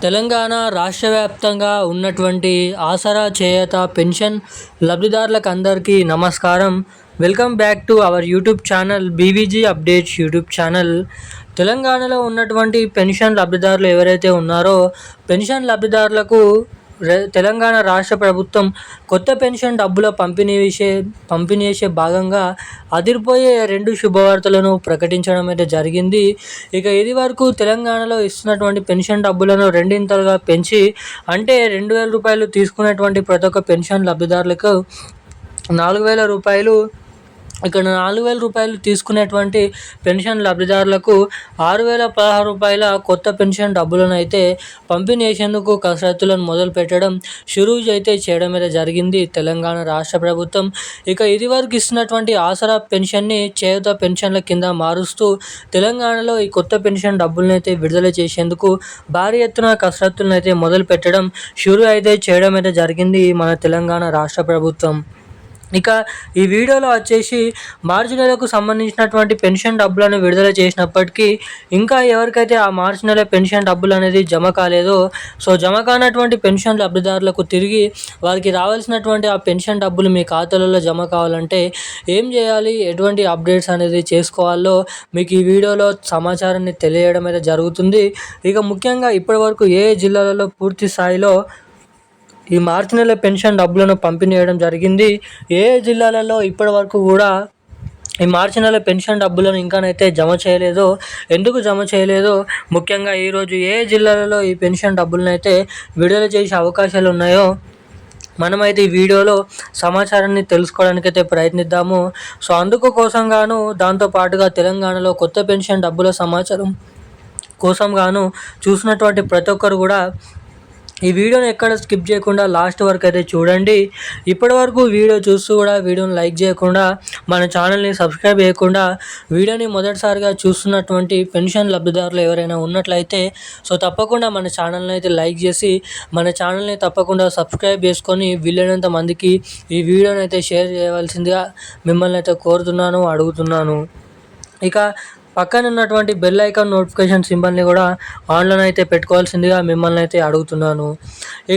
తెలంగాణ రాష్ట్ర వ్యాప్తంగా ఉన్నటువంటి ఆసరా చేయూత పెన్షన్ లబ్ధిదారులకు అందరికీ నమస్కారం. Welcome back to our YouTube channel BVG updates YouTube channel. తెలంగాణలో ఉన్నటువంటి పెన్షన్ లబ్ధిదారులు ఎవరైతే ఉన్నారో పెన్షన్ లబ్ధిదారులకు తెలంగాణ రాష్ట్ర ప్రభుత్వం కొత్త పెన్షన్ డబ్బుల పంపిణీ చేసే భాగంగా అదిరిపోయే 2 శుభవార్తలను ప్రకటించడం అయితే జరిగింది. ఇక ఇది వరకు తెలంగాణలో ఇస్తున్నటువంటి పెన్షన్ డబ్బులను రెండింతలుగా పెంచి, అంటే 2,000 రూపాయలు తీసుకునేటువంటి ప్రతి ఒక్క పెన్షన్ లబ్ధిదారులకు 4,000 రూపాయలు, ఇక్కడ 4,000 రూపాయలు తీసుకునేటువంటి పెన్షన్ లబ్ధిదారులకు 6,016 రూపాయల కొత్త పెన్షన్ డబ్బులను అయితే పంపిణీ చేసేందుకు కసరత్తులను మొదలు పెట్టడం అయితే చేయడం అయితే జరిగింది తెలంగాణ రాష్ట్ర ప్రభుత్వం. ఇక ఇదివరకు ఇస్తున్నటువంటి ఆసరా పెన్షన్ని చేయూత పెన్షన్ల కింద మారుస్తూ తెలంగాణలో ఈ కొత్త పెన్షన్ డబ్బులను అయితే విడుదల చేసేందుకు భారీ ఎత్తున కసరత్తులను అయితే మొదలు పెట్టడం అయితే చేయడం అయితే జరిగింది మన తెలంగాణ రాష్ట్ర ప్రభుత్వం. ఇక ఈ వీడియోలో వచ్చేసి మార్చి నెలకు సంబంధించినటువంటి పెన్షన్ డబ్బులను విడుదల చేసినప్పటికీ ఇంకా ఎవరికైతే ఆ మార్చి నెల పెన్షన్ డబ్బులు అనేది జమ కాలేదో, జమ కానటువంటి పెన్షన్ లబ్ధిదారులకు తిరిగి వారికి రావాల్సినటువంటి ఆ పెన్షన్ డబ్బులు మీ ఖాతాలలో జమ కావాలంటే ఏం చేయాలి, ఎటువంటి అప్డేట్స్ అనేది చేసుకోవాలో మీకు ఈ వీడియోలో సమాచారాన్ని తెలియజేయడం అయితే జరుగుతుంది. ఇక ముఖ్యంగా ఇప్పటివరకు ఏ జిల్లాలలో పూర్తి స్థాయిలో ఈ మార్చి నెల పెన్షన్ డబ్బులను పంపిణీ చేయడం జరిగింది, ఏ జిల్లాలలో ఇప్పటి వరకు కూడా ఈ మార్చి నెల పెన్షన్ డబ్బులను ఇంకానైతే జమ చేయలేదో, ఎందుకు జమ చేయలేదో, ముఖ్యంగా ఈరోజు ఏ జిల్లాలలో ఈ పెన్షన్ డబ్బులను అయితే విడుదల చేసే అవకాశాలు ఉన్నాయో మనమైతే ఈ వీడియోలో సమాచారాన్ని తెలుసుకోవడానికి అయితే ప్రయత్నిద్దాము. అందుకోసం గాను దాంతోపాటుగా తెలంగాణలో కొత్త పెన్షన్ డబ్బుల సమాచారం కోసం గాను చూసినటువంటి ప్రతి ఒక్కరు కూడా ఈ వీడియోని ఎక్కడ స్కిప్ చేయకుండా లాస్ట్ వరకు అయితే చూడండి. ఇప్పటివరకు వీడియో చూస్తూ కూడా వీడియోని లైక్ చేయకుండా, మన ఛానల్ని సబ్స్క్రైబ్ చేయకుండా వీడియోని మొదటిసారిగా చూస్తున్నటువంటి పెన్షన్ లబ్ధిదారులు ఎవరైనా ఉన్నట్లయితే తప్పకుండా మన ఛానల్ని అయితే లైక్ చేసి మన ఛానల్ని తప్పకుండా సబ్స్క్రైబ్ చేసుకొని వీలైనంత మందికి ఈ వీడియోని అయితే షేర్ చేయవలసిందిగా మిమ్మల్ని అయితే కోరుతున్నాను, అడుగుతున్నాను. ఇక పక్కన ఉన్నటువంటి బెల్ ఐకాన్ నోటిఫికేషన్ సింబల్ని కూడా ఆన్లో అయితే పెట్టుకోవాల్సిందిగా మిమ్మల్ని అయితే అడుగుతున్నాను.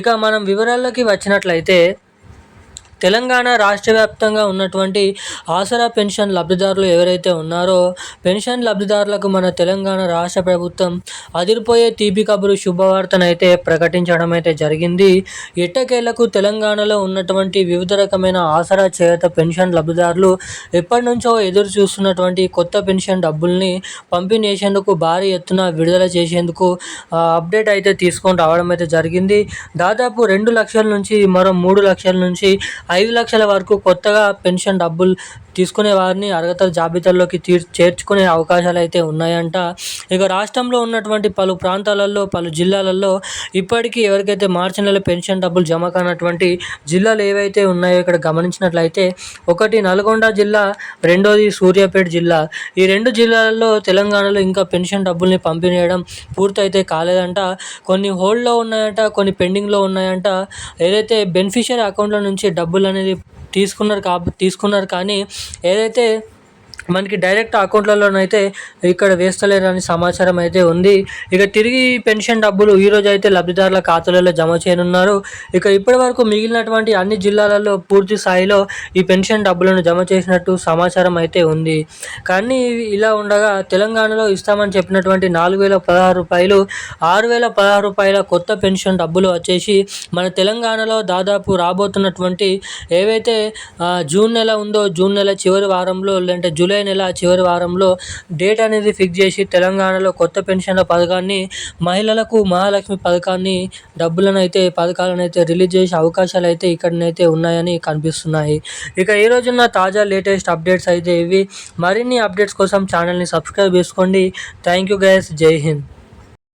ఇక మనం వివరాల్లోకి వచ్చినట్లయితే తెలంగాణ రాష్ట్ర వ్యాప్తంగా ఉన్నటువంటి ఆసరా పెన్షన్ లబ్ధిదారులు ఎవరైతే ఉన్నారో పెన్షన్ లబ్ధిదారులకు మన తెలంగాణ రాష్ట్ర ప్రభుత్వం అదిరిపోయే తీపి కబురు శుభవార్తనైతే ప్రకటించడం అయితే జరిగింది. ఎట్టకేలకు తెలంగాణలో ఉన్నటువంటి వివిధ రకమైన ఆసరా చేయూత పెన్షన్ లబ్ధిదారులు ఎప్పటి నుంచో ఎదురు చూస్తున్నటువంటి కొత్త పెన్షన్ డబ్బుల్ని పంపిణీ చేసేందుకు భారీ ఎత్తున విడుదల చేసేందుకు అప్డేట్ అయితే తీసుకొని రావడం అయితే జరిగింది. దాదాపు 2 లక్షల నుంచి మరో 3 లక్షల నుంచి 5 లక్షల వరకు కొత్తగా పెన్షన్ డబ్బులు తీసుకునే వారిని అర్హత జాబితాల్లోకి చేర్చుకునే అవకాశాలు అయితే ఉన్నాయంట. ఇక రాష్ట్రంలో ఉన్నటువంటి పలు ప్రాంతాలలో, పలు జిల్లాలలో ఇప్పటికీ ఎవరికైతే మార్చి నెల పెన్షన్ డబ్బులు జమ కానటువంటి జిల్లాలు ఏవైతే ఉన్నాయో ఇక్కడ గమనించినట్లయితే ఒకటి నల్గొండ జిల్లా, రెండోది సూర్యాపేట జిల్లా. ఈ 2 జిల్లాలలో తెలంగాణలో ఇంకా పెన్షన్ డబ్బుల్ని పంపిణీ చేయడం పూర్తయితే కాలేదంట. కొన్ని హోల్డ్లో ఉన్నాయంట, కొన్ని పెండింగ్లో ఉన్నాయంట. ఏదైతే బెనిఫిషియరీ అకౌంట్ల నుంచి డబ్బులు అనేది తీసుకున్నారు కానీ ఏదైతే మనకి డైరెక్ట్ అకౌంట్లలోనైతే ఇక్కడ వేస్తలేరని సమాచారం అయితే ఉంది. ఇక తిరిగి పెన్షన్ డబ్బులు ఈరోజు అయితే లబ్ధిదారుల ఖాతాలలో జమ చేయనున్నారు. ఇక ఇప్పటి వరకు మిగిలినటువంటి అన్ని జిల్లాలలో పూర్తి స్థాయిలో ఈ పెన్షన్ డబ్బులను జమ చేసినట్టు సమాచారం అయితే ఉంది. కానీ ఇలా ఉండగా తెలంగాణలో ఇస్తామని చెప్పినటువంటి 4,016 రూపాయలు, 6,016 రూపాయల కొత్త పెన్షన్ డబ్బులు వచ్చేసి మన తెలంగాణలో దాదాపు రాబోతున్నటువంటి ఏవైతే జూన్ నెల ఉందో జూన్ నెల చివరి వారంలో, లేదంటే జూలై నెల చివరి వారంలో డేట్ అనేది ఫిక్స్ చేసి తెలంగాణలో కొత్త పెన్షన్ల పథకాన్ని, మహిళలకు మహాలక్ష్మి పథకాలను అయితే రిలీజ్ చేసే అవకాశాలు అయితే ఇక్కడనైతే ఉన్నాయని కనిపిస్తున్నాయి. ఇక ఈ రోజున్న తాజా లేటెస్ట్ అప్డేట్స్ అయితే ఇవి. మరిన్ని అప్డేట్స్ కోసం ఛానల్ని సబ్స్క్రైబ్ చేసుకోండి. Thank you guys. జై హింద్.